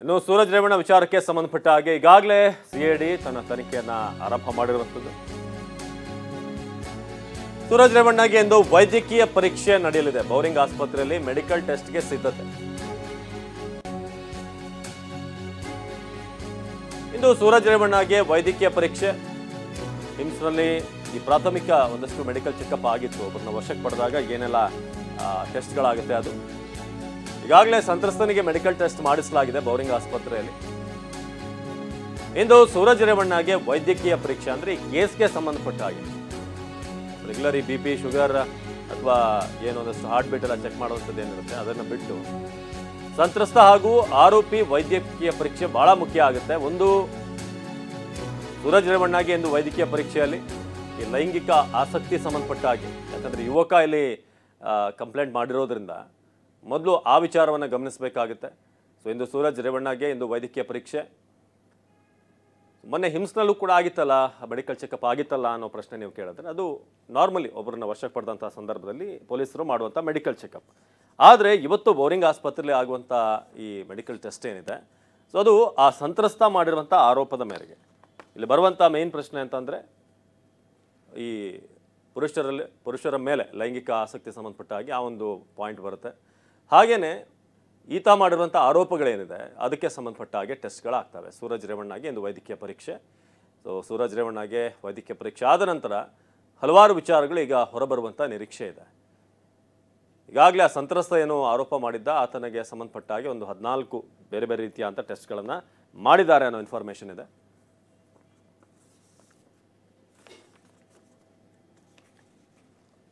ಇನ್ನು ಸೂರಜ್ ರೇವಣ್ಣ ವಿಚಾರಕ್ಕೆ ಸಂಬಂಧಪಟ್ಟ ಹಾಗೆ ಈಗಾಗಲೇ ಸಿಐಡಿ ತನ್ನ ತನಿಖೆಯನ್ನ ಆರಂಭ ಮಾಡಿರುವಂಥದ್ದು. ಸೂರಜ್ ರೇವಣ್ಣಗೆ ಎಂದು ವೈದ್ಯಕೀಯ ಪರೀಕ್ಷೆ ನಡೆಯಲಿದೆ. ಬೌರಿಂಗ್ ಆಸ್ಪತ್ರೆಯಲ್ಲಿ ಮೆಡಿಕಲ್ ಟೆಸ್ಟ್ಗೆ ಸಿದ್ಧತೆ. ಇಂದು ಸೂರಜ್ ರೇವಣ್ಣಗೆ ವೈದ್ಯಕೀಯ ಪರೀಕ್ಷೆ. ಹಿಮ್ಸ್ನಲ್ಲಿ ಈ ಪ್ರಾಥಮಿಕ ಒಂದಷ್ಟು ಮೆಡಿಕಲ್ ಚೆಕಪ್ ಆಗಿತ್ತು. ಒಬ್ಬರನ್ನ ವಶಕ್ಕೆ ಪಡೆದಾಗ ಏನೆಲ್ಲ ಟೆಸ್ಟ್ಗಳಾಗುತ್ತೆ ಅದು. ಈಗಾಗಲೇ ಸಂತ್ರಸ್ತನಿಗೆ ಮೆಡಿಕಲ್ ಟೆಸ್ಟ್ ಮಾಡಿಸಲಾಗಿದೆ ಬೌರಿಂಗ್ ಆಸ್ಪತ್ರೆಯಲ್ಲಿ. ಇಂದು ಸೂರಜ್ ರೇವಣ್ಣಗೆ ವೈದ್ಯಕೀಯ ಪರೀಕ್ಷೆ ಅಂದ್ರೆ ಈ ಕೇಸ್ಗೆ ಸಂಬಂಧಪಟ್ಟ ಹಾಗೆ ರೆಗ್ಯುಲರ್ ಈ BP, ಶುಗರ್ ಅಥವಾ ಏನೊಂದಷ್ಟು ಹಾರ್ಟ್ ಬೀಟ್ ಎಲ್ಲ ಚೆಕ್ ಮಾಡುವಂಥದ್ದು ಏನಿರುತ್ತೆ ಅದನ್ನು ಬಿಟ್ಟು ಸಂತ್ರಸ್ತ ಹಾಗೂ ಆರೋಪಿ ವೈದ್ಯಕೀಯ ಪರೀಕ್ಷೆ ಬಹಳ ಮುಖ್ಯ ಆಗುತ್ತೆ. ಒಂದು ಸೂರಜ್ ರೇವಣ್ಣಗೆ ಎಂದು ವೈದ್ಯಕೀಯ ಪರೀಕ್ಷೆಯಲ್ಲಿ ಈ ಲೈಂಗಿಕ ಆಸಕ್ತಿ ಸಂಬಂಧಪಟ್ಟ ಹಾಗೆ, ಯಾಕಂದ್ರೆ ಯುವಕ ಇಲ್ಲಿ ಕಂಪ್ಲೇಂಟ್ ಮಾಡಿರೋದ್ರಿಂದ ಮೊದಲು ಆ ವಿಚಾರವನ್ನು ಗಮನಿಸಬೇಕಾಗುತ್ತೆ. ಸೊ ಇಂದು ಸೂರಜ್ ರೇವಣ್ಣಗೆ ಇಂದು ವೈದ್ಯಕೀಯ ಪರೀಕ್ಷೆ. ಮೊನ್ನೆ ಹಿಮ್ಸ್ನಲ್ಲೂ ಕೂಡ ಆಗಿತ್ತಲ್ಲ, ಮೆಡಿಕಲ್ ಚೆಕಪ್ ಆಗಿತ್ತಲ್ಲ ಅನ್ನೋ ಪ್ರಶ್ನೆ ನೀವು ಕೇಳಿದ್ರೆ ಅದು ನಾರ್ಮಲಿ ಒಬ್ಬರನ್ನ ವಶಕ್ಕೆ ಪಡೆದಂಥ ಸಂದರ್ಭದಲ್ಲಿ ಪೊಲೀಸರು ಮಾಡುವಂಥ ಮೆಡಿಕಲ್ ಚೆಕಪ್. ಆದರೆ ಇವತ್ತು ಬೌರಿಂಗ್ ಆಸ್ಪತ್ರೆಯಲ್ಲಿ ಆಗುವಂಥ ಈ ಮೆಡಿಕಲ್ ಟೆಸ್ಟ್ ಏನಿದೆ, ಸೊ ಅದು ಆ ಸಂತ್ರಸ್ತ ಮಾಡಿರುವಂಥ ಆರೋಪದ ಮೇರೆಗೆ. ಇಲ್ಲಿ ಬರುವಂಥ ಮೇನ್ ಪ್ರಶ್ನೆ ಅಂತಂದರೆ ಈ ಪುರುಷರ ಮೇಲೆ ಲೈಂಗಿಕ ಆಸಕ್ತಿ ಸಂಬಂಧಪಟ್ಟ ಹಾಗೆ ಆ ಒಂದು ಪಾಯಿಂಟ್ ಬರುತ್ತೆ. ಹಾಗೆಯೇ ಈತ ಮಾಡಿರುವಂಥ ಆರೋಪಗಳೇನಿದೆ ಅದಕ್ಕೆ ಸಂಬಂಧಪಟ್ಟ ಹಾಗೆ ಟೆಸ್ಟ್ಗಳಾಗ್ತವೆ. ಸೂರಜ್ ರೇವಣ್ಣಗೆ ಇಂದು ವೈದ್ಯಕೀಯ ಪರೀಕ್ಷೆ. ಸೊ ಸೂರಜ್ ರೇವಣ್ಣಗೆ ವೈದ್ಯಕೀಯ ಪರೀಕ್ಷೆ ಆದ ನಂತರ ಹಲವಾರು ವಿಚಾರಗಳು ಈಗ ಹೊರಬರುವಂಥ ನಿರೀಕ್ಷೆ ಇದೆ. ಈಗಾಗಲೇ ಆ ಸಂತ್ರಸ್ತ ಏನು ಆರೋಪ ಮಾಡಿದ್ದ ಆತನಿಗೆ ಸಂಬಂಧಪಟ್ಟ ಹಾಗೆ ಒಂದು 14 ಬೇರೆ ಬೇರೆ ರೀತಿಯ ಟೆಸ್ಟ್ಗಳನ್ನು ಮಾಡಿದ್ದಾರೆ ಅನ್ನೋ ಇನ್ಫಾರ್ಮೇಷನ್ ಇದೆ.